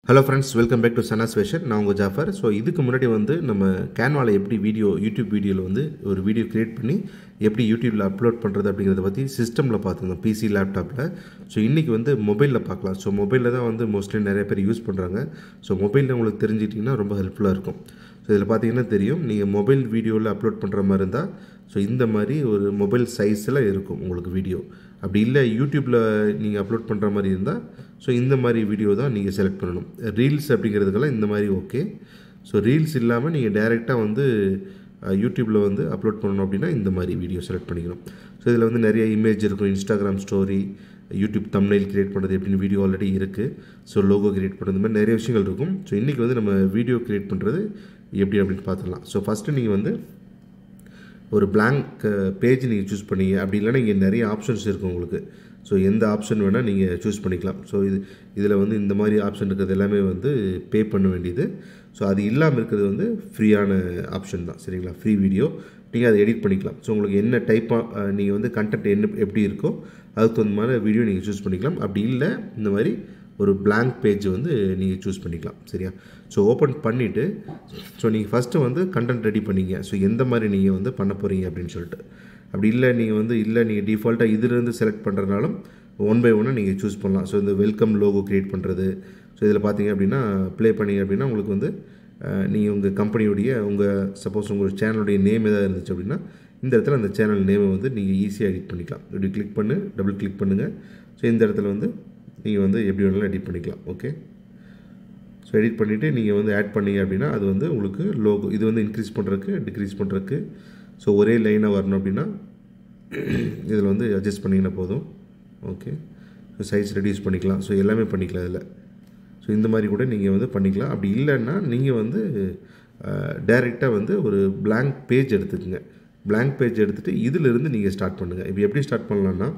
Hello friends, welcome back to Sanas Fashion. நான் உங்கள் Jaffer. So இதுக்கு முன்னாடி நம்ம கேன்வாவில் எப்படி யூடியூப் வீடியோவில் ஒரு வீடியோ கிரியேட் பண்ணி எப்படி யூடியூப்பில் அப்லோட் பண்ணுறது அப்படிங்கிறத பற்றி சிஸ்டமில் பார்த்துருந்தோம், பிசி லேப்டாப்பில். ஸோ இன்றைக்கி மொபைலில் பார்க்கலாம். ஸோ மொபைலில் தான் மோஸ்ட்லி நிறைய பேர் யூஸ் பண்ணுறாங்க. ஸோ மொபைலில் உங்களுக்கு தெரிஞ்சிட்டிங்கன்னா ரொம்ப ஹெல்ப்ஃபுல்லாக இருக்கும். ஸோ இதில் பார்த்தீங்கன்னா தெரியும், நீங்கள் மொபைல் வீடியோவில் அப்லோட் பண்ணுற மாதிரி இருந்தால் ஸோ இந்த மாதிரி ஒரு மொபைல் சைஸில் இருக்கும் உங்களுக்கு வீடியோ. அப்படி இல்லை யூடியூப்பில் நீங்கள் அப்லோட் பண்ணுற மாதிரி இருந்தால் ஸோ இந்த மாதிரி வீடியோ தான் நீங்கள் செலக்ட் பண்ணணும். ரீல்ஸ் அப்படிங்கிறதுக்கெல்லாம் இந்த மாதிரி ஓகே. ஸோ ரீல்ஸ் இல்லாமல் நீங்கள் டைரெக்டாக யூடியூப்பில் அப்லோட் பண்ணணும் அப்படின்னா இந்த மாதிரி வீடியோ செலக்ட் பண்ணிக்கணும். ஸோ இதில் நிறைய இமேஜ் இருக்கும், Instagram story, YouTube thumbnail create பண்ணுறது எப்படின்னு வீடியோ ஆல்ரெடி இருக்குது. ஸோ லோகோ கிரியேட் பண்ணுறது, இந்த மாதிரி நிறைய விஷயங்கள் இருக்கும். ஸோ இன்றைக்கி நம்ம வீடியோ கிரியேட் பண்ணுறது எப்படி அப்படின்னு பார்த்துடலாம். ஸோ ஃபஸ்ட்டு நீங்கள் ஒரு blank பேஜ் நீங்கள் சூஸ் பண்ணிங்க. அப்படி இல்லைனா இங்கே நிறைய ஆப்ஷன்ஸ் இருக்கும் உங்களுக்கு. ஸோ எந்த ஆப்ஷன் வேணால் நீங்கள் சூஸ் பண்ணிக்கலாம். ஸோ இதில் இந்த மாதிரி ஆப்ஷன் இருக்கிறது எல்லாமே பே பண்ண வேண்டியது. ஸோ அது இல்லாமல் இருக்கிறது ஃப்ரீயான ஆப்ஷன் தான், சரிங்களா? ஃப்ரீ வீடியோ நீங்கள் அதை எடிட் பண்ணிக்கலாம். ஸோ உங்களுக்கு என்ன டைப்பாக நீங்கள் கண்டென்ட் எப்படி இருக்கோ அதுக்கு தகுந்த மாதிரி வீடியோ நீங்கள் சூஸ் பண்ணிக்கலாம். அப்படி இல்லை இந்த மாதிரி ஒரு blank பேஜ் நீங்கள் சூஸ் பண்ணிக்கலாம், சரியா? ஸோ ஓப்பன் பண்ணிவிட்டு ஸோ நீங்கள் ஃபஸ்ட்டு கண்டென்ட் ரெடி பண்ணிங்க. ஸோ எந்த மாதிரி நீங்கள் பண்ண போகிறீங்க அப்படின்னு சொல்லிட்டு. அப்படி இல்லை நீங்கள் டிஃபால்ட்டாக இதிலேருந்து செலக்ட் பண்ணுறதுனாலும் ஒன் பை ஒன்னாக நீங்கள் சூஸ் பண்ணலாம். ஸோ இந்த வெல்கம் லோகோ க்ரியேட் பண்ணுறது. ஸோ இதில் பார்த்தீங்க அப்படின்னா ப்ளே பண்ணிங்க அப்படின்னா உங்களுக்கு நீங்கள் உங்கள் கம்பெனியுடைய சப்போஸ் உங்கள் சேனலுடைய நேம் எதாவது இருந்துச்சு அப்படின்னா இந்த இடத்துல அந்த சேனல் நேமை நீங்கள் ஈஸியாக எடிட் பண்ணிக்கலாம். இப்படி கிளிக் டபுள் கிளிக் பண்ணுங்கள். ஸோ இந்த இடத்துல நீங்கள் எப்படி வேணாலும் எடிட் பண்ணிக்கலாம். ஓகே. ஸோ எடிட் பண்ணிவிட்டு நீங்கள் ஆட் பண்ணிங்க அப்படின்னா அது உங்களுக்கு லோகோ இது இன்க்ரீஸ் பண்ணுறதுக்கு டிக்ரீஸ் பண்ணுறதுக்கு. ஸோ ஒரே லைனாக வரணும் அப்படின்னா இதில் அட்ஜஸ்ட் பண்ணிங்கன்னா போதும். ஓகே. ஸோ சைஸ் ரெடியூஸ் பண்ணிக்கலாம். ஸோ எல்லாமே பண்ணிக்கலாம் இதில். ஸோ இந்த மாதிரி கூட நீங்கள் பண்ணிக்கலாம். அப்படி இல்லைன்னா நீங்கள் டைரெக்டாக ஒரு blank பேஜ் எடுத்துக்கோங்க. blank பேஜ் எடுத்துகிட்டு இதிலிருந்து நீங்கள் ஸ்டார்ட் பண்ணுங்கள். இப்போ எப்படி ஸ்டார்ட் பண்ணலான்னா,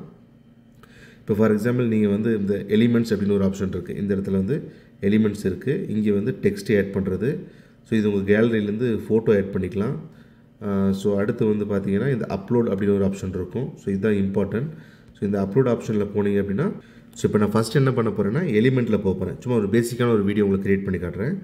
இப்போ ஃபார் எக்ஸாம்பிள் நீங்கள் இந்த எலிமெண்ட்ஸ் அப்படின்னு ஒரு ஆப்ஷன் இருக்குது. இந்த இடத்துல எலிமெண்ட்ஸ் இருக்குது. இங்கே டெக்ஸ்ட் ஆட் பண்ணுறது. ஸோ இது உங்கள் கேலரியிலேருந்து ஃபோட்டோ ஆட் பண்ணிக்கலாம். ஸோ அடுத்து பார்த்தீங்கன்னா இந்த அப்லோட் அப்படின்னு ஒரு ஆப்ஷன் இருக்கும். ஸோ இதுதான் இம்பார்ட்டன்ட். ஸோ இந்த அப்லோட் ஆப்ஷனில் போனீங்க அப்படின்னா ஸோ இப்போ நான் ஃபஸ்ட் என்ன பண்ண போகிறேன்னா எலிமெண்ட்டில் போகிறேன். சும்மா ஒரு பேசிக்கான ஒரு வீடியோ உங்களுக்கு க்ரியேட் பண்ணி காட்டுறேன்.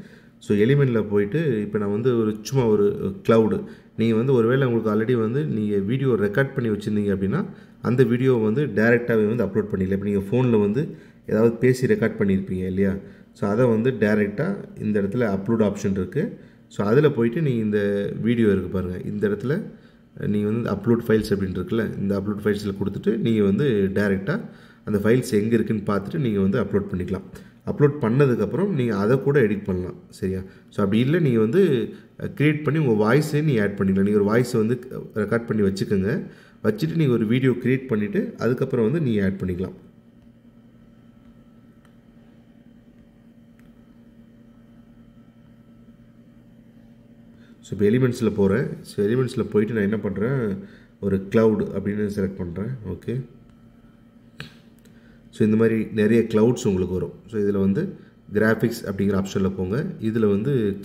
ஸோ எலிமெண்ட்டில் போயிட்டு இப்போ நான் சும்மா ஒரு க்ளவுடு நீங்கள் ஒருவேளை உங்களுக்கு ஆல்ரெடி நீங்கள் வீடியோ ரெக்கார்ட் பண்ணி வச்சுருந்தீங்க அப்படின்னா அந்த வீடியோவை டேரெக்டாகவே அப்லோட் பண்ணிடல. இப்போ நீங்கள் ஃபோனில் ஏதாவது பேசி ரெக்கார்ட் பண்ணியிருப்பீங்க இல்லையா? ஸோ அதை டேரெக்டாக இந்த இடத்துல அப்லோட் ஆப்ஷன் இருக்குது. ஸோ அதில் போயிட்டு நீங்கள் இந்த வீடியோ இருக்குது பாருங்கள், இந்த இடத்துல நீங்கள் அப்லோட் ஃபைல்ஸ் அப்படின்னு இருக்குல்ல, இந்த அப்லோட் ஃபைல்ஸில் கொடுத்துட்டு நீங்கள் டேரெக்டாக அந்த ஃபைல்ஸ் எங்கே இருக்குதுன்னு பார்த்துட்டு நீங்கள் அப்லோட் பண்ணிக்கலாம். அப்லோட் பண்ணதுக்கப்புறம் நீங்கள் அதை கூட எடிட் பண்ணலாம், சரியா? ஸோ அப்படி இல்லை நீங்கள் க்ரியேட் பண்ணி உங்கள் வாய்ஸே நீங்கள் ஆட் பண்ணிக்கலாம். நீங்கள் ஒரு வாய்ஸை ரெக்கார்ட் பண்ணி வச்சுக்கோங்க. வச்சுட்டு நீங்கள் ஒரு வீடியோ க்ரியேட் பண்ணிவிட்டு அதுக்கப்புறம் நீங்கள் ஆட் பண்ணிக்கலாம். ஸோ இப்போ எலிமெண்ட்ஸில் போகிறேன். ஸோ எலிமெண்ட்ஸில் போயிட்டு நான் என்ன பண்ணுறேன், ஒரு க்ளவுட் அப்படின்னு செலக்ட் பண்ணுறேன். ஓகே. ஸோ இந்த மாதிரி நிறைய க்ளவுட்ஸ் உங்களுக்கு வரும். ஸோ இதில் கிராஃபிக்ஸ் அப்படிங்கிற ஆப்ஷனில் போங்க. இதில்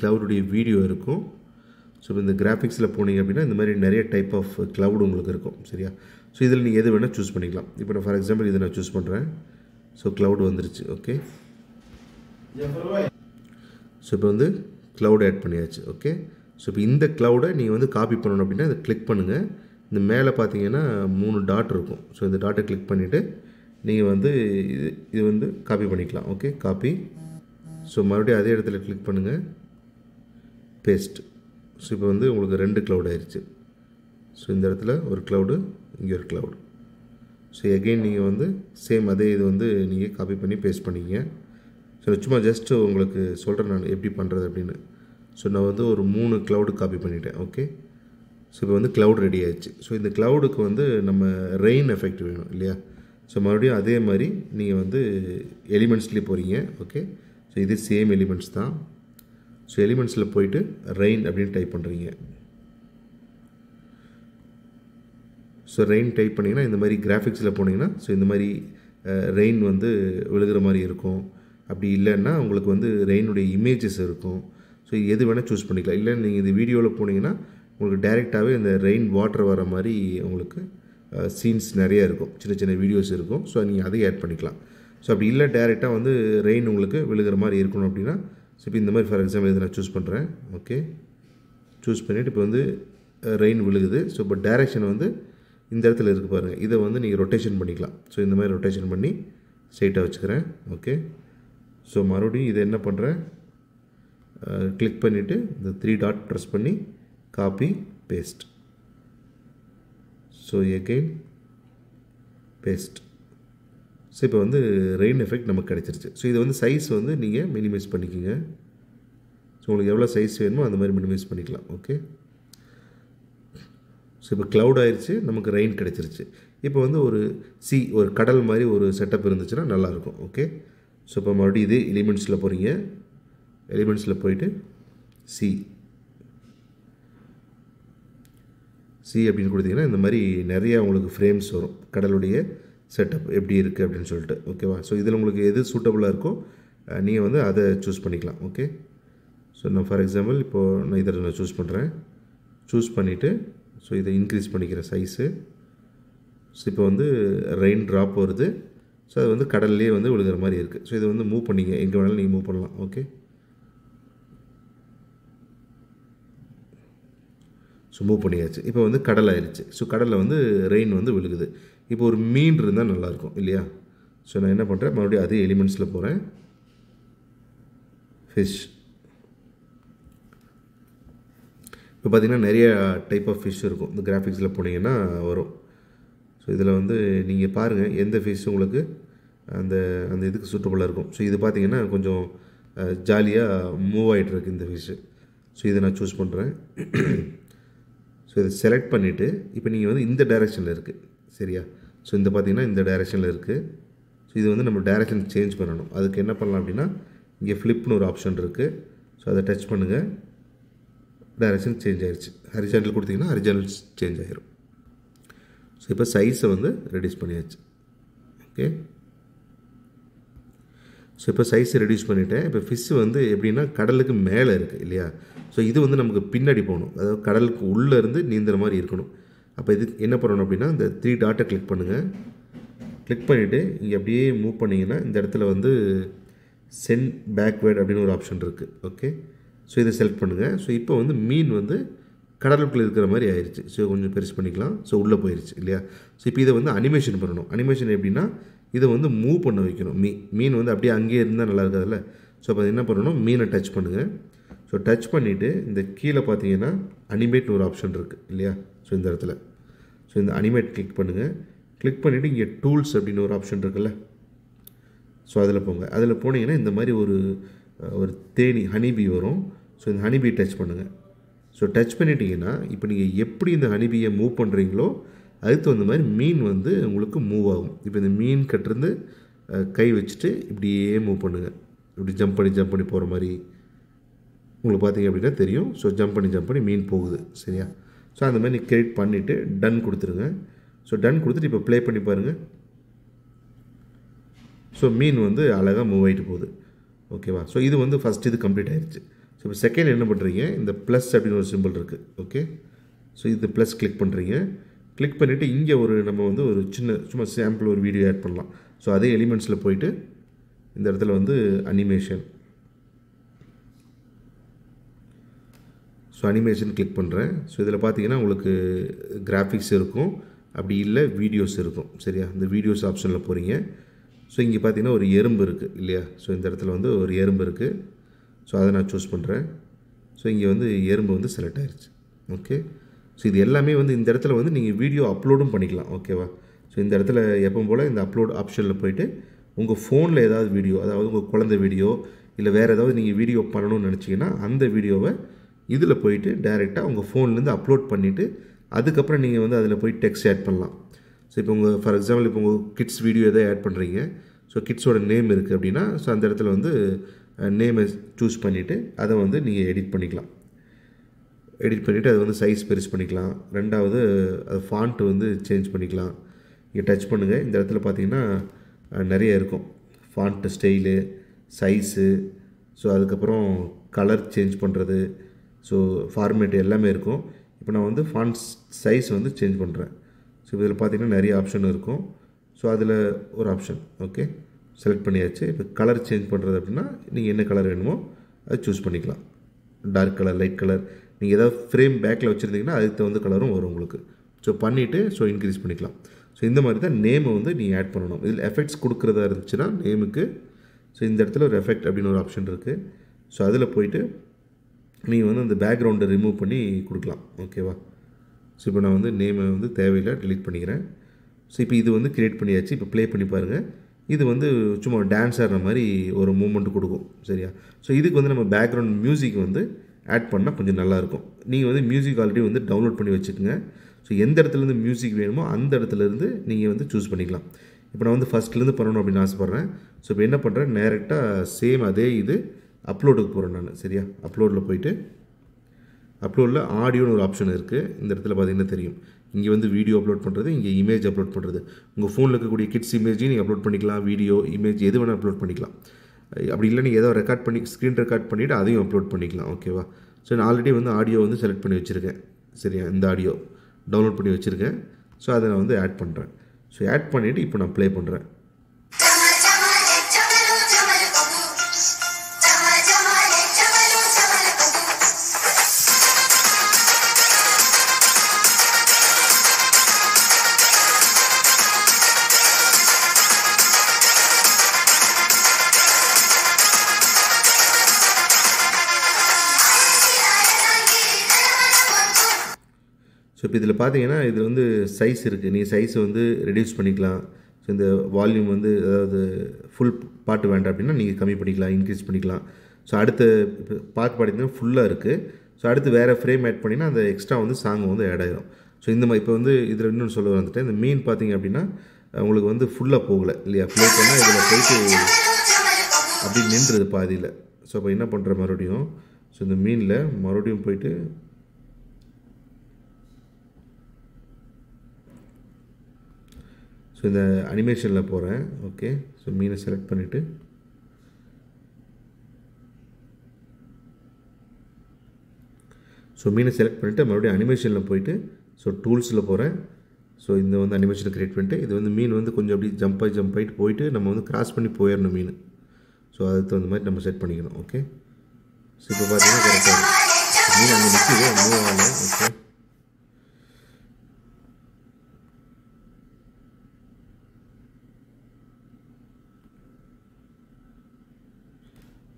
க்ளவுடுடைய வீடியோ இருக்கும். ஸோ இந்த கிராஃபிக்ஸில் போனீங்க அப்படின்னா இந்த மாதிரி நிறைய டைப் ஆஃப் க்ளவுட் உங்களுக்கு இருக்கும், சரியா? ஸோ இதில் நீங்கள் எது வேணால் சூஸ் பண்ணிக்கலாம். இப்போ நான் ஃபார் எக்ஸாம்பிள் இதை நான் சூஸ் பண்ணுறேன். ஸோ க்ளவுட் வந்துருச்சு. ஓகே. ஸோ இப்போ க்ளவுட் ஆட் பண்ணியாச்சு. ஓகே. ஸோ இப்போ இந்த க்ளவுடை நீங்கள் காப்பி பண்ணணும் அப்படின்னா இதை கிளிக் பண்ணுங்கள். இந்த மேலே பார்த்தீங்கன்னா 3 டாட் இருக்கும். ஸோ இந்த டாட்டை கிளிக் பண்ணிவிட்டு நீங்கள் இது காப்பி பண்ணிக்கலாம். ஓகே. காப்பி. ஸோ மறுபடியும் அதே இடத்துல கிளிக் பண்ணுங்கள், பேஸ்ட். ஸோ இப்போ உங்களுக்கு 2 க்ளவுட் ஆயிடுச்சு. ஸோ இந்த இடத்துல ஒரு க்ளவுடு, இங்கே ஒரு க்ளவுடு. ஸோ எகெயின் நீங்கள் சேம் அதே இது நீங்கள் காப்பி பண்ணி பேஸ்ட் பண்ணிங்க. ஸோ சும்மா ஜஸ்ட்டு உங்களுக்கு சொல்கிறேன் நான் எப்படி பண்ணுறது அப்படின்னு. ஸோ நான் ஒரு 3 க்ளவுடு காப்பி பண்ணிட்டேன். ஓகே. ஸோ இப்போ க்ளவுட் ரெடி ஆயிடுச்சு. ஸோ இந்த க்ளவுடுக்கு நம்ம ரெயின் எஃபெக்ட் வேணும் இல்லையா? ஸோ மறுபடியும் அதே மாதிரி நீங்கள் எலிமெண்ட்ஸ்லேயே போகிறீங்க. ஓகே. ஸோ இது சேம் எலிமெண்ட்ஸ் தான். ஸோ எலிமெண்ட்ஸில் போயிட்டு ரெயின் அப்படின்னு டைப் பண்ணுறீங்க. ஸோ ரெயின் டைப் பண்ணிங்கன்னா இந்த மாதிரி கிராஃபிக்ஸில் போனீங்கன்னா ஸோ இந்த மாதிரி ரெயின் விழுகிற மாதிரி இருக்கும். அப்படி இல்லைன்னா உங்களுக்கு ரெயினுடைய இமேஜஸ் இருக்கும். ஸோ எது வேணால் சூஸ் பண்ணிக்கலாம். இல்லை நீங்கள் இந்த வீடியோவில் போனீங்கன்னா உங்களுக்கு டைரெக்டாகவே இந்த ரெயின் வாட்டர் வர மாதிரி உங்களுக்கு சீன்ஸ் நிறைய இருக்கும், சின்ன சின்ன வீடியோஸ் இருக்கும். ஸோ நீங்கள் அதை ஆட் பண்ணிக்கலாம். ஸோ அப்படி இல்லை டேரெக்டாக வந்து ரெயின் உங்களுக்கு விழுகிற மாதிரி இருக்கணும் அப்படின்னா ஸோ இப்போ இந்த மாதிரி ஃபார் எக்ஸாம்பிள் இதை நான் சூஸ் பண்ணுறேன். ஓகே, சூஸ் பண்ணிவிட்டு இப்போ வந்து ரெயின் விழுகுது. ஸோ இப்போ டைரெக்ஷன் வந்து இந்த இடத்துல இருக்குது பாருங்கள், இதை வந்து நீங்கள் ரொட்டேஷன் பண்ணிக்கலாம். ஸோ இந்த மாதிரி ரொட்டேஷன் பண்ணி ஸ்ட்ரைட்டாக வச்சுக்கிறேன். ஓகே, ஸோ மறுபடியும் இதை என்ன பண்ணுறேன், கிளிக் பண்ணிவிட்டு இந்த 3 டாட் ப்ரெஸ் பண்ணி copy paste. So again paste. So இப்போ வந்து ரெயின் எஃபெக்ட் நமக்கு கிடச்சிருச்சு. ஸோ இது வந்து சைஸ் வந்து நீங்கள் மினிமைஸ் பண்ணிக்கோங்க. ஸோ உங்களுக்கு எவ்வளோ சைஸ் வேணுமோ அந்த மாதிரி மினிமைஸ் பண்ணிக்கலாம். ஓகே, ஸோ இப்போ க்ளவுட் ஆயிடுச்சு, நமக்கு ரெயின் கிடச்சிருச்சு. இப்போ வந்து ஒரு கடல் மாதிரி ஒரு செட்டப் இருந்துச்சுன்னா நல்லாயிருக்கும். ஓகே, ஸோ இப்போ மறுபடியும் இது எலிமெண்ட்ஸில் போகிறீங்க. எலிமெண்ட்ஸில் போயிட்டு சி அப்படின்னு கொடுத்தீங்கன்னா இந்த மாதிரி நிறையா உங்களுக்கு ஃப்ரேம்ஸ் வரும், கடலுடைய செட்டப் எப்படி இருக்குது அப்படின்னு சொல்லிட்டு. ஓகேவா, ஸோ இதில் உங்களுக்கு எது சூட்டபுளாக இருக்கோ நீங்கள் வந்து அதை சூஸ் பண்ணிக்கலாம். ஓகே, ஸோ நான் ஃபார் எக்ஸாம்பிள் இப்போது நான் இதை நான் சூஸ் பண்ணுறேன். சூஸ் பண்ணிவிட்டு ஸோ இதை இன்க்ரீஸ் பண்ணிக்கிறேன் சைஸு. ஸோ இப்போ வந்து ரெயின் ட்ராப் வருது. ஸோ அது வந்து கடல்லே வந்து விழுகிற மாதிரி இருக்குது. ஸோ இதை வந்து மூவ் பண்ணிங்க, எங்கே வேணாலும் நீங்கள் மூவ் பண்ணலாம். ஓகே, ஸோ மூவ் பண்ணியாச்சு. இப்போ வந்து கடல் ஆயிடுச்சு. ஸோ கடலில் வந்து ரெயின் வந்து விழுகுது. இப்போ ஒரு மீன் இருந்தால் நல்லாயிருக்கும் இல்லையா? ஸோ நான் என்ன பண்ணுறேன், மறுபடியும் அதே எலிமெண்ட்ஸில் போகிறேன். ஃபிஷ். இப்போ பார்த்திங்கன்னா நிறைய டைப் ஆஃப் ஃபிஷ் இருக்கும். இந்த கிராஃபிக்ஸில் போனீங்கன்னா வரும். ஸோ இதில் வந்து நீங்கள் பாருங்கள் எந்த ஃபிஷ் உங்களுக்கு அந்த இதுக்கு சூட்டபுளாக இருக்கும். ஸோ இது பார்த்திங்கன்னா கொஞ்சம் ஜாலியாக மூவ் ஆகிட்டுருக்கு இந்த ஃபிஷ்ஷு. ஸோ இதை நான் சூஸ் பண்ணுறேன். ஸோ இதை செலக்ட் பண்ணிவிட்டு இப்போ நீங்கள் வந்து இந்த டைரெக்ஷனில் இருக்குது சரியா? ஸோ இந்த பார்த்திங்கன்னா இந்த டைரெக்ஷனில் இருக்குது. ஸோ இது வந்து நம்ம டைரெக்ஷன் சேஞ்ச் பண்ணணும். அதுக்கு என்ன பண்ணலாம் அப்படின்னா இங்கே ஃப்ளிப்னு ஒரு ஆப்ஷன் இருக்குது. ஸோ அதை டச் பண்ணுங்கள், டைரெக்ஷன் சேஞ்ச் ஆகிடுச்சு. ஹரிசாண்டல் கொடுத்திங்கன்னா ஹரிசாண்டல் சேஞ்ச் ஆகிரும். ஸோ இப்போ சைஸை வந்து ரெடியூஸ் பண்ணியாச்சு. ஓகே, ஸோ இப்போ சைஸை ரெடியூஸ் பண்ணிவிட்டேன். இப்போ ஃபிஷ் வந்து எப்படின்னா கடலுக்கு மேலே இருக்குது இல்லையா? ஸோ இது வந்து நமக்கு பின்னாடி போகணும், அதாவது கடலுக்கு உள்ளே இருந்து நீந்துற மாதிரி இருக்கணும். அப்போ இது என்ன பண்ணணும் அப்படின்னா இந்த 3 டாட்டை கிளிக் பண்ணுங்கள். கிளிக் பண்ணிவிட்டு இங்கே அப்படியே மூவ் பண்ணிங்கன்னா இந்த இடத்துல வந்து சென்ட் பேக்வேர்ட் அப்படின்னு ஒரு ஆப்ஷன் இருக்குது. ஓகே, ஸோ இதை செலக்ட் பண்ணுங்கள். ஸோ இப்போ வந்து மீன் வந்து கடலுக்குள்ளே இருக்கிற மாதிரி ஆயிடுச்சு. ஸோ கொஞ்சம் பெருசு பண்ணிக்கலாம். ஸோ உள்ளே போயிடுச்சு இல்லையா? ஸோ இப்போ இதை வந்து அனிமேஷன் பண்ணணும். அனிமேஷன் எப்படின்னா இதை வந்து மூவ் பண்ண வைக்கணும். மீன் வந்து அப்படியே அங்கேயே இருந்தால் நல்லா இருக்காதுல்ல? ஸோ அப்போ என்ன பண்ணணும், மீனை டச் பண்ணுங்கள். ஸோ டச் பண்ணிவிட்டு இந்த கீழே பார்த்தீங்கன்னா அனிமேட்னு ஒரு ஆப்ஷன் இருக்குது இல்லையா? ஸோ இந்த இடத்துல ஸோ இந்த அனிமேட் கிளிக் பண்ணுங்கள். கிளிக் பண்ணிவிட்டு இங்கே டூல்ஸ் அப்படின்னு ஒரு ஆப்ஷன் இருக்குல்ல, ஸோ அதில் போங்க. அதில் போனீங்கன்னா இந்த மாதிரி ஒரு தேனி ஹனிபி வரும். ஸோ இந்த ஹனிபி டச் பண்ணுங்கள். ஸோ டச் பண்ணிட்டீங்கன்னா இப்போ நீங்கள் எப்படி இந்த ஹனிபியை மூவ் பண்ணுறீங்களோ அதுக்கு தகுந்த மாதிரி மீன் வந்து உங்களுக்கு மூவ் ஆகும். இப்போ இந்த மீன் கட்டிருந்து கை வச்சுட்டு இப்படியே மூவ் பண்ணுங்கள். இப்படி ஜம்ப் பண்ணி போகிற மாதிரி உங்களுக்கு பார்த்தீங்க அப்படின்னா தெரியும். ஸோ ஜம்ப் பண்ணி மீன் போகுது சரியா? ஸோ அந்த மாதிரி நீங்கள் கிரியேட் பண்ணிவிட்டு டன் கொடுத்துருங்க. ஸோ டன் கொடுத்துட்டு இப்போ ப்ளே பண்ணி பாருங்கள். ஸோ மீன் வந்து அழகாக மூவ் ஆகிட்டு போகுது. ஓகேவா? ஸோ இது வந்து ஃபஸ்ட் இது கம்ப்ளீட் ஆகிடுச்சு. ஸோ இப்போ செகண்ட் என்ன பண்ணுறீங்க, இந்த ப்ளஸ் அப்படின்னு ஒரு சிம்பிள் இருக்குது. ஓகே, ஸோ இது ப்ளஸ் கிளிக் பண்ணுறீங்க. கிளிக் பண்ணிவிட்டு இங்கே நம்ம வந்து ஒரு சும்மா சாம்பிள் ஒரு வீடியோ ஆட் பண்ணலாம். ஸோ அதே எலிமெண்ட்ஸில் போயிட்டு இந்த இடத்துல வந்து அனிமேஷன். ஸோ அனிமேஷன் கிளிக் பண்ணுறேன். ஸோ இதில் பார்த்தீங்கன்னா உங்களுக்கு கிராஃபிக்ஸ் இருக்கும், அப்படி இல்லை வீடியோஸ் இருக்கும் சரியா? இந்த வீடியோஸ் ஆப்ஷனில் போகிறீங்க. ஸோ இங்கே பார்த்தீங்கன்னா ஒரு எறும்பு இருக்குது இல்லையா? ஸோ இந்த இடத்துல வந்து ஒரு எறும்பு இருக்குது. ஸோ அதை நான் சூஸ் பண்ணுறேன். ஸோ இங்கே வந்து எறும்பு வந்து செலக்ட் ஆகிடுச்சு. ஓகே, ஸோ இது எல்லாமே வந்து இந்த இடத்துல வந்து நீங்கள் வீடியோ அப்லோடும் பண்ணிக்கலாம். ஓகேவா? ஸோ இந்த இடத்துல எப்பவும் போல் இந்த அப்லோட் ஆப்ஷனில் போயிட்டு உங்கள் ஃபோனில் ஏதாவது வீடியோ, அதாவது உங்கள் குழந்தை வீடியோ இல்லை வேறு ஏதாவது நீங்கள் வீடியோ பண்ணணும்னு நினச்சிங்கன்னா அந்த வீடியோவை இதில் போயிட்டு டைரெக்டாக உங்கள் ஃபோன்லேருந்து அப்லோட் பண்ணிவிட்டு அதுக்கப்புறம் நீங்கள் வந்து அதில் போய் டெக்ஸ்ட் ஆட் பண்ணலாம். ஸோ இப்போ உங்கள் ஃபார் எக்ஸாம்பிள் இப்போ உங்கள் கிட்ஸ் வீடியோ எதாவது ஆட் பண்ணுறீங்க. ஸோ கிட்ஸோட நேம் இருக்குது அப்படின்னா ஸோ அந்த இடத்துல வந்து நேமை சூஸ் பண்ணிவிட்டு அதை வந்து நீங்கள் எடிட் பண்ணிக்கலாம். எடிட் பண்ணிவிட்டு அதை வந்து சைஸ் பெருசு பண்ணிக்கலாம். ரெண்டாவது அது ஃபாண்ட்டு வந்து சேஞ்ச் பண்ணிக்கலாம். இங்கே டச் பண்ணுங்கள். இந்த இடத்துல பார்த்தீங்கன்னா நிறைய இருக்கும், ஃபாண்ட்டு ஸ்டைலு, சைஸு, ஸோ அதுக்கப்புறம் கலர் சேஞ்ச் பண்ணுறது, ஸோ ஃபார்மேட் எல்லாமே இருக்கும். இப்போ நான் வந்து ஃபாண்ட் சைஸ் வந்து சேஞ்ச் பண்ணுறேன். ஸோ இதில் பார்த்தீங்கன்னா நிறைய ஆப்ஷன் இருக்கும். ஸோ அதில் ஒரு ஆப்ஷன். ஓகே, செலக்ட் பண்ணியாச்சு. இப்போ கலர் சேஞ்ச் பண்ணுறது அப்படின்னா நீங்கள் என்ன கலர் வேணுமோ அது சூஸ் பண்ணிக்கலாம். டார்க் கலர், லைட் கலர், நீங்கள் ஏதாவது ஃப்ரேம் பேக்கில் வச்சுருந்தீங்கன்னா அதுக்கு தகுந்த கலரும் வரும் உங்களுக்கு. ஸோ பண்ணிவிட்டு இன்க்ரீஸ் பண்ணிக்கலாம். ஸோ இந்த மாதிரி தான் நேமை வந்து நீங்கள் ஆட் பண்ணணும். இதில் எஃபெக்ட்ஸ் கொடுக்குறதா இருந்துச்சுன்னா நேமுக்கு இந்த இடத்துல ஒரு எஃபெக்ட் அப்படின்னு ஒரு ஆப்ஷன் இருக்குது. ஸோ அதில் போயிட்டு நீங்கள் வந்து அந்த பேக்ரவுண்டை ரிமூவ் பண்ணி கொடுக்கலாம். ஓகேவா? ஸோ இப்போ நான் வந்து நேமை வந்து தேவையில்லை, டெலீட் பண்ணிக்கிறேன். ஸோ இப்போ இது வந்து க்ரியேட் பண்ணியாச்சு. இப்போ ப்ளே பண்ணி பாருங்கள். இது வந்து சும்மா டான்ஸ் ஆடுற மாதிரி ஒரு மூமெண்ட் கொடுக்கும். சரியா? ஸோ இதுக்கு வந்து நம்ம பேக்ரவுண்ட் மியூசிக் வந்து ஆட் பண்ணால் கொஞ்சம் நல்லாயிருக்கும். நீங்கள் வந்து மியூசிக் ஆல்ரெடி வந்து டவுன்லோட் பண்ணி வச்சுக்கோங்க. ஸோ எந்த இடத்துலேருந்து மியூசிக் வேணுமோ அந்த இடத்துலேருந்து நீங்கள் வந்து சூஸ் பண்ணிக்கலாம். இப்போ நான் வந்து ஃபஸ்ட்லேருந்து பண்ணணும் அப்படின்னு ஆசைப்பட்றேன். ஸோ இப்போ என்ன பண்ணுறேன், டைரெக்டாக சேம் அதே இது அப்லோடுக்கு போகிறேன் நான். சரியா? அப்லோடில் போயிட்டு அப்லோடில் ஆடியோன்னு ஒரு ஆப்ஷன் இருக்குது. இந்த இடத்துல பார்த்தீங்கன்னா தெரியும். இங்கே வந்து வீடியோ அப்லோட் பண்ணுறது, இங்கே இமேஜ் அப்லோட் பண்ணுறது. உங்கள் ஃபோனில் இருக்கக்கூடிய கிட்ஸ் இமேஜையும் நீங்கள் அப்லோட் பண்ணிக்கலாம். வீடியோ, இமேஜ் எது வேணால் அப்லோட் பண்ணிக்கலாம். அப்படி இல்லை நீங்கள் ஏதோ ரெக்கார்ட் பண்ணி ஸ்க்ரீன் ரெக்கார்ட் பண்ணிவிட்டு அதையும் அப்லோட் பண்ணிக்கலாம். ஓகேவா? ஸோ நான் ஆல்ரெடி வந்து ஆடியோ வந்து செலக்ட் பண்ணி வச்சுருக்கேன். சரியா? இந்த ஆடியோ டவுன்லோட் பண்ணி வச்சுருக்கேன். ஸோ அதை நான் வந்து ஆட் பண்ணுறேன். ஸோ ஆட் பண்ணிவிட்டு இப்போ நான் ப்ளே பண்ணுறேன். ஸோ இப்போ இதில் பார்த்தீங்கன்னா இதில் வந்து சைஸ் இருக்குது. நீங்கள் சைஸை வந்து ரெடியூஸ் பண்ணிக்கலாம். ஸோ இந்த வால்யூம் வந்து அதாவது ஃபுல் பாட்டு வேண்டாம் அப்படின்னா நீங்கள் கம்மி பண்ணிக்கலாம், இன்க்ரீஸ் பண்ணிக்கலாம். ஸோ அடுத்த இப்போ பாட்டு பார்த்தீங்கன்னா ஃபுல்லாக இருக்குது. ஸோ அடுத்து வேறு ஃப்ரேம் ஆட் பண்ணிங்கன்னா அந்த எக்ஸ்ட்ரா வந்து சாங் வந்து ஆட் ஆகிடும். ஸோ இந்த மாதிரி இப்போ வந்து இதில் இன்னொன்று சொல்ல வந்துட்டேன். இந்த மீன் பார்த்தீங்க அப்படின்னா உங்களுக்கு வந்து ஃபுல்லாக போகலை இல்லையா? ப்ளே பண்ணால் இதில் போயிட்டு அப்படி நின்றுது பாதியில். ஸோ அப்போ என்ன பண்ணுற மறுபடியும் இந்த மீனில் மறுபடியும் போயிட்டு இந்த அனிமேஷனில் போகிறேன். ஓகே. ஸோ மீனை செலக்ட் பண்ணிவிட்டு மறுபடியும் அனிமேஷனில் போயிட்டு டூல்ஸில் போகிறேன். இந்த வந்து அனிமேஷனை க்ரியேட் பண்ணிட்டு இது வந்து மீன் வந்து கொஞ்சம் அப்படி ஜம்ப் ஆகிட்டு போயிட்டு நம்ம வந்து கிராஸ் பண்ணி போயிடணும் மீன். அதுக்கு தகுந்த மாதிரி நம்ம செட் பண்ணிக்கணும். ஓகே. இப்போ பார்த்தீங்கன்னா கரெக்டாக மீன் அங்கே நிற்கிது, மூவ் ஆகலை. ஓகே.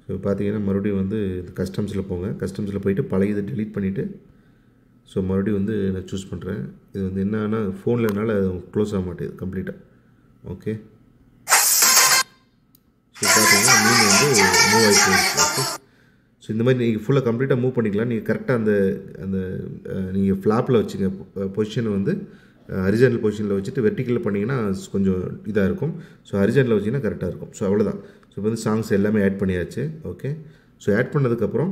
ஸோ பார்த்தீங்கன்னா மறுபடியும் வந்து கஸ்டம்ஸில் போங்க. கஸ்டம்ஸில் போயிட்டு பழைய இதை டெலீட் பண்ணிவிட்டு மறுபடியும் வந்து நான் சூஸ் பண்ணுறேன். இது வந்து என்னன்னா ஃபோன்லனால க்ளோஸ் ஆக மாட்டேது கம்ப்ளீட்டாக. ஓகே. ஸோ பார்த்தீங்கன்னா மீன் வந்து மூவ் ஆகிட்டு. ஓகே. ஸோ இந்த மாதிரி நீங்கள் ஃபுல்லாக கம்ப்ளீட்டாக மூவ் பண்ணிக்கலாம். நீங்கள் கரெக்டாக அந்த நீங்கள் ஃப்ளாப்பில் வச்சுங்க பொசிஷனை வந்து ஹரிசாண்டல் பொசிஷனில் வச்சுட்டு வெர்டிக்கலில் பண்ணிங்கன்னா கொஞ்சம் இதாக இருக்கும். ஹரிசாண்டலில் வச்சிங்கன்னா கரெக்டாக இருக்கும். அவ்வளோதான். இப்போ வந்து சாங்ஸ் எல்லாமே ஆட் பண்ணியாச்சு. ஓகே. ஆட் பண்ணதுக்கப்புறம்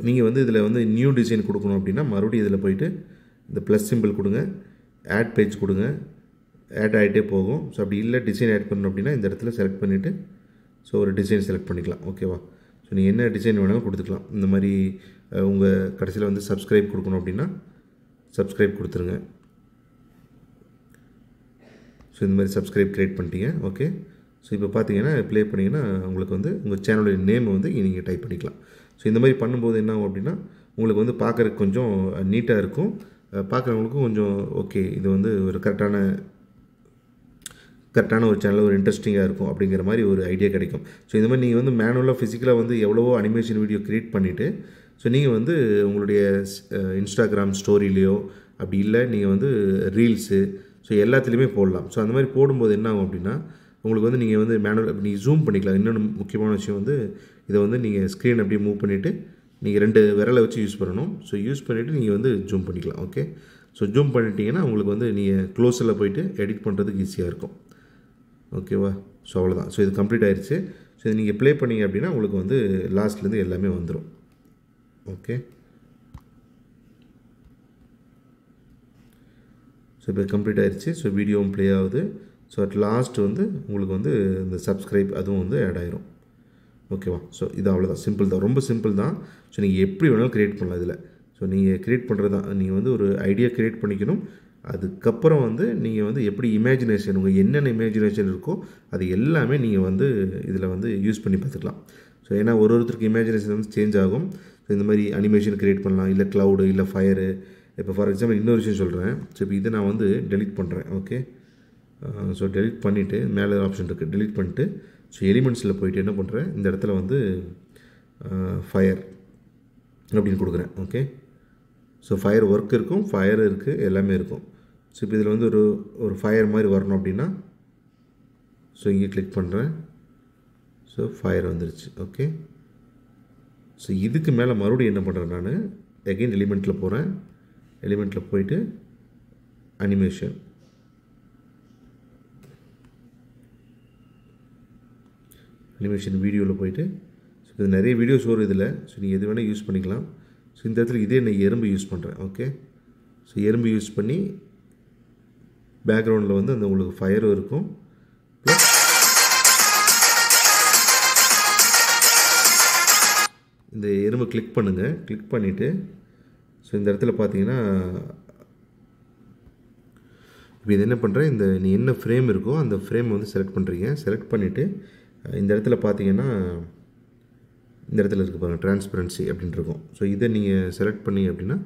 நீங்கள் வந்து இதில் வந்து நியூ டிசைன் கொடுக்கணும் அப்படின்னா மறுபடியும் இதில் போயிட்டு இந்த ப்ளஸ் சிம்பிள் கொடுங்க, ஆட் பேஜ் கொடுங்க, ஆட் ஆகிட்டே போகும். அப்படி இல்லை டிசைன் ஆட் பண்ணணும் அப்படின்னா இந்த இடத்துல செலக்ட் பண்ணிவிட்டு ஒரு டிசைன் செலக்ட் பண்ணிக்கலாம். ஓகேவா? நீங்கள் என்ன டிசைன் வேணாலும் கொடுத்துக்கலாம். இந்த மாதிரி உங்கள் கடைசியில் வந்து சப்ஸ்கிரைப் கொடுக்கணும் அப்படின்னா சப்ஸ்கிரைப் கொடுத்துருங்க. இந்த மாதிரி சப்ஸ்கிரைப் க்ரியேட் பண்ணிட்டீங்க. ஓகே. இப்போ பார்த்தீங்கன்னா ப்ளே பண்ணிங்கன்னா உங்களுக்கு வந்து உங்கள் சேனலுடைய நேம் வந்து நீங்கள் டைப் பண்ணிக்கலாம். இந்த மாதிரி பண்ணும்போது என்ன ஆகும் அப்படின்னா உங்களுக்கு வந்து பார்க்குறதுக்கு கொஞ்சம் நீட்டாக இருக்கும். பார்க்குறவங்களுக்கும் கொஞ்சம் ஓகே இது வந்து ஒரு கரெக்டான ஒரு சேனல், ஒரு இன்ட்ரெஸ்டிங்காக இருக்கும் அப்படிங்கிற மாதிரி ஒரு ஐடியா கிடைக்கும். இந்த மாதிரி நீங்கள் வந்து மேனுவலாக ஃபிசிக்கலாக வந்து எவ்வளவோ அனிமேஷன் வீடியோ க்ரியேட் பண்ணிவிட்டு நீங்கள் வந்து உங்களுடைய இன்ஸ்டாகிராம் ஸ்டோரியிலையோ அப்படி இல்லை நீங்கள் வந்து ரீல்ஸு எல்லாத்துலேயுமே போடலாம். அந்த மாதிரி போடும்போது என்ன ஆகும் அப்படின்னா உங்களுக்கு வந்து நீங்கள் வந்து மேனுவல் நீங்கள் ஜூம் பண்ணிக்கலாம். இன்னொன்று முக்கியமான விஷயம் வந்து இதை வந்து நீங்கள் ஸ்க்ரீன் அப்படியே மூவ் பண்ணிவிட்டு நீங்கள் 2 விரலை வச்சு யூஸ் பண்ணணும். யூஸ் பண்ணிவிட்டு நீங்கள் வந்து ஜூம் பண்ணிக்கலாம். ஓகே. ஜூம் பண்ணிட்டீங்கன்னா உங்களுக்கு வந்து நீங்கள் க்ளோஸில் போயிட்டு எடிட் பண்ணுறதுக்கு ஈஸியாக இருக்கும். ஓகேவா? அவ்வளோதான். இது கம்ப்ளீட் ஆயிடுச்சு. இதை நீங்கள் ப்ளே பண்ணிங்க அப்படின்னா உங்களுக்கு வந்து லாஸ்ட்லேருந்து எல்லாமே வந்துடும். ஓகே. இப்போ கம்ப்ளீட் ஆயிடுச்சு. வீடியோவும் ப்ளே ஆகுது. அட் லாஸ்ட் வந்து உங்களுக்கு வந்து இந்த சப்ஸ்கிரைப் அதுவும் வந்து ஆட் ஆயிரும். ஓகேவா? இது அவ்வளோதான். சிம்பிள் தான், ரொம்ப சிம்பிள் தான். நீங்கள் எப்படி வேணாலும் க்ரியேட் பண்ணலாம் இதில். நீங்கள் க்ரியேட் பண்ணுறது தான். நீங்கள் வந்து ஒரு ஐடியா க்ரியேட் பண்ணிக்கணும். அதுக்கப்புறம் வந்து நீங்கள் வந்து எப்படி இமேஜினேஷன் உங்கள் என்னென்ன இமேஜினேஷன் இருக்கோ அது எல்லாமே நீங்கள் வந்து இதில் வந்து யூஸ் பண்ணி பார்த்துக்கலாம். ஸோ ஏன்னா ஒருத்தருக்கு இமேஜினேஷன் வந்து சேஞ்ச் ஆகும். ஸோ இந்த மாதிரி அனிமேஷன் க்ரியேட் பண்ணலாம், இல்லை க்ளவுடு, இல்லை ஃபயரு. இப்போ ஃபார் எக்ஸாம்பிள் இன்னொரு விஷயம் சொல்கிறேன். ஸோ இப்போ இதை நான் வந்து டெலிட் பண்ணுறேன். ஓகே, ஸோ டெலிட் பண்ணிவிட்டு மேலே ஆப்ஷன் இருக்குது, டெலிட் பண்ணிட்டு ஸோ எலிமெண்ட்ஸில் போயிட்டு என்ன பண்ணுறேன், இந்த இடத்துல வந்து ஃபயர் அப்படின்னு கொடுக்குறேன். ஓகே, ஸோ ஃபயர் ஒர்க் இருக்கும், ஃபயர் இருக்குது, எல்லாமே இருக்கும். ஸோ இப்போ இதில் வந்து ஒரு ஃபயர் மாதிரி வரணும் அப்படின்னா ஸோ இங்கே கிளிக் பண்ணுறேன். ஸோ ஃபயர் வந்துருச்சு. ஓகே, ஸோ இதுக்கு மேலே மறுபடியும் என்ன பண்ணுறேன், நான் எகைன் எலிமெண்ட்டில் போகிறேன். எலிமெண்ட்டில் போயிட்டு அனிமேஷன், அனிமேஷன் வீடியோவில் போயிட்டு ஸோ இது நிறைய வீடியோஸ் வரும் இதில். ஸோ நீங்கள் எது வேணால் யூஸ் பண்ணிக்கலாம். ஸோ இந்த இடத்துல இதே நான் எறும்பு யூஸ் பண்ணுறேன். ஓகே, ஸோ எறும்பு யூஸ் பண்ணி பேக்ரவுண்டில் வந்து அந்த உங்களுக்கு ஃபயரும் இருக்கும். ப்ளஸ் இந்த எறும்பு கிளிக் பண்ணுங்கள். கிளிக் பண்ணிவிட்டு ஸோ இந்த இடத்துல பார்த்தீங்கன்னா இப்போ இது என்ன பண்ணுறேன், இந்த நீ என்ன ஃப்ரேம் இருக்கோ அந்த ஃப்ரேம் வந்து செலக்ட் பண்ணுறீங்க. செலக்ட் பண்ணிவிட்டு இந்த இடத்துல பார்த்தீங்கன்னா இந்த இடத்துல இருக்குது பாருங்கள், டிரான்ஸ்பரன்சி அப்படின்ட்டு இருக்கும். ஸோ இதை நீங்கள் செலக்ட் பண்ணி அப்படின்னா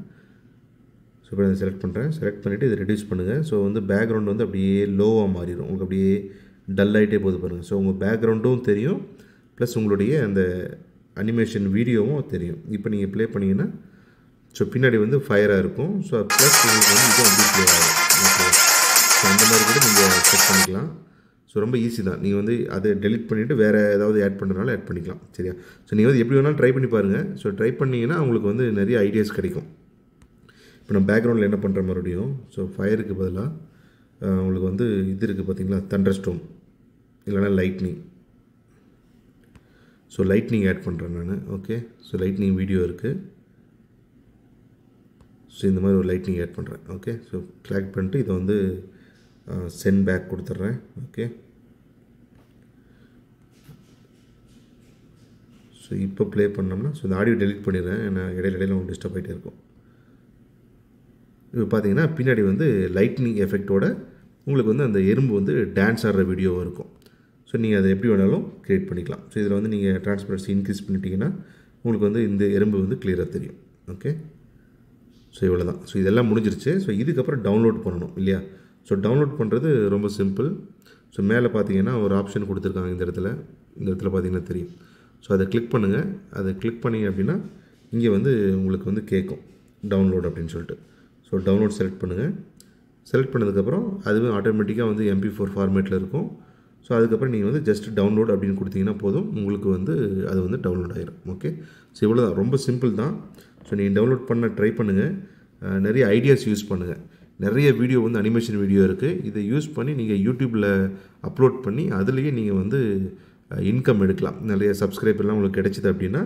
ஸோ இப்போ நான் செலக்ட் பண்ணுறேன். செலக்ட் பண்ணிவிட்டு இதை ரெடியூஸ் பண்ணுங்கள். ஸோ வந்து பேக்ரவுண்ட் வந்து அப்படியே லோவாக மாறிடும், உங்களுக்கு அப்படியே டல் ஆகிட்டே போகுது பாருங்கள். ஸோ உங்கள் பேக்ரவுண்டும் தெரியும், ப்ளஸ் உங்களுடைய அந்த அனிமேஷன் வீடியோவும் தெரியும். இப்போ நீங்கள் ப்ளே பண்ணிங்கன்னா ஸோ பின்னாடி வந்து ஃபயராக இருக்கும். ஸோ ப்ளஸ் உங்களுக்கு வந்து இதுவும் அப்படி ப்ளே ஆகும். ஓகே, ஸோ அந்த மாதிரி கூட நீங்கள் செட் பண்ணிக்கலாம். ஸோ ரொம்ப ஈஸி தான். நீங்கள் வந்து அதை டெலிட் பண்ணிவிட்டு வேறு ஏதாவது ஆட் பண்ணுறதுனால ஆட் பண்ணிக்கலாம். சரியா? ஸோ நீங்கள் வந்து எப்படி வேணாலும் ட்ரை பண்ணி பாருங்கள். ஸோ ட்ரை பண்ணிங்கன்னா உங்களுக்கு வந்து நிறைய ஐடியாஸ் கிடைக்கும். இப்போ நான் பேக்ரவுண்டில் என்ன பண்ணுற மறுபடியும் ஸோ ஃபயருக்கு பதிலாக உங்களுக்கு வந்து இது இருக்குது பார்த்தீங்களா, தண்டர் ஸ்டோம் இல்லைனா லைட்னிங். ஸோ லைட்னிங் ஆட் பண்ணுறேன் நான். ஓகே, ஸோ லைட்னிங் வீடியோ இருக்குது. ஸோ இந்த மாதிரி ஒரு லைட்னிங் ஆட் பண்ணுறேன். ஓகே, ஸோ கிளிக் பண்ணிட்டு இதை வந்து சென்ட் பேக் கொடுத்துட்றேன். ஓகே, ஸோ இப்போ ப்ளே பண்ணோம்னா ஸோ இந்த ஆடியோ டெலிட் பண்ணிடுறேன், ஏன்னா இடையில உங்களுக்கு டிஸ்டர்ப் ஆகிட்டே இருக்கும். இப்போ பார்த்தீங்கன்னா பின்னாடி வந்து லைட்னிங் எஃபெக்டோட உங்களுக்கு வந்து அந்த எறும்பு வந்து டான்ஸ் ஆடுற வீடியோவும் இருக்கும். ஸோ நீங்கள் அதை எப்படி வேணாலும் க்ரியேட் பண்ணிக்கலாம். ஸோ இதில் வந்து நீங்கள் டிரான்ஸ்பரன்சி இன்க்ரீஸ் பண்ணிட்டீங்கன்னா உங்களுக்கு வந்து இந்த எறும்பு வந்து கிளியராக தெரியும். ஓகே, ஸோ இவ்வளோ தான். ஸோ இதெல்லாம் முடிஞ்சிருச்சு. ஸோ இதுக்கப்புறம் டவுன்லோட் பண்ணணும் இல்லையா? ஸோ டவுன்லோட் பண்ணுறது ரொம்ப சிம்பிள். ஸோ மேலே பார்த்தீங்கன்னா ஒரு ஆப்ஷன் கொடுத்துருக்காங்க இந்த இடத்துல பார்த்தீங்கன்னா தெரியும். ஸோ அதை கிளிக் பண்ணுங்கள். அதை கிளிக் பண்ணிங்க அப்படின்னா இங்கே வந்து உங்களுக்கு வந்து கேட்கும் டவுன்லோட் அப்படின்னு சொல்லிட்டு. ஸோ டவுன்லோட் செலக்ட் பண்ணுங்கள். செலக்ட் பண்ணதுக்கப்புறம் அதுவே ஆட்டோமேட்டிக்காக வந்து MP4 ஃபார்மேட்டில் இருக்கும். ஸோ அதுக்கப்புறம் நீங்கள் வந்து ஜஸ்ட் டவுன்லோட் அப்படின்னு கொடுத்தீங்கன்னா போதும், உங்களுக்கு வந்து அது வந்து டவுன்லோட் ஆகிடும். ஓகே, ஸோ இவ்வளோ தான், ரொம்ப சிம்பிள் தான். ஸோ நீங்கள் டவுன்லோட் பண்ண ட்ரை பண்ணுங்கள். நிறைய ஐடியாஸ் யூஸ் பண்ணுங்கள். நிறைய வீடியோ வந்து அனிமேஷன் வீடியோ இருக்குது. இதை யூஸ் பண்ணி நீங்கள் யூடியூப்பில் அப்லோட் பண்ணி அதுலேயே நீங்கள் வந்து இன்கம் எடுக்கலாம். நிறைய சப்ஸ்கிரைபர்லாம் உங்களுக்கு கிடைச்சிது அப்படின்னா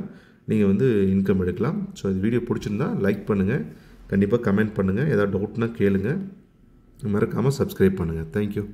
நீங்கள் வந்து இன்கம் எடுக்கலாம். ஸோ இந்த வீடியோ பிடிச்சிருந்தா லைக் பண்ணுங்கள், கண்டிப்பாக கமெண்ட் பண்ணுங்கள், ஏதாவது டவுட்னா கேளுங்கள், மறக்காமல் சப்ஸ்கிரைப் பண்ணுங்கள். தேங்க்யூ.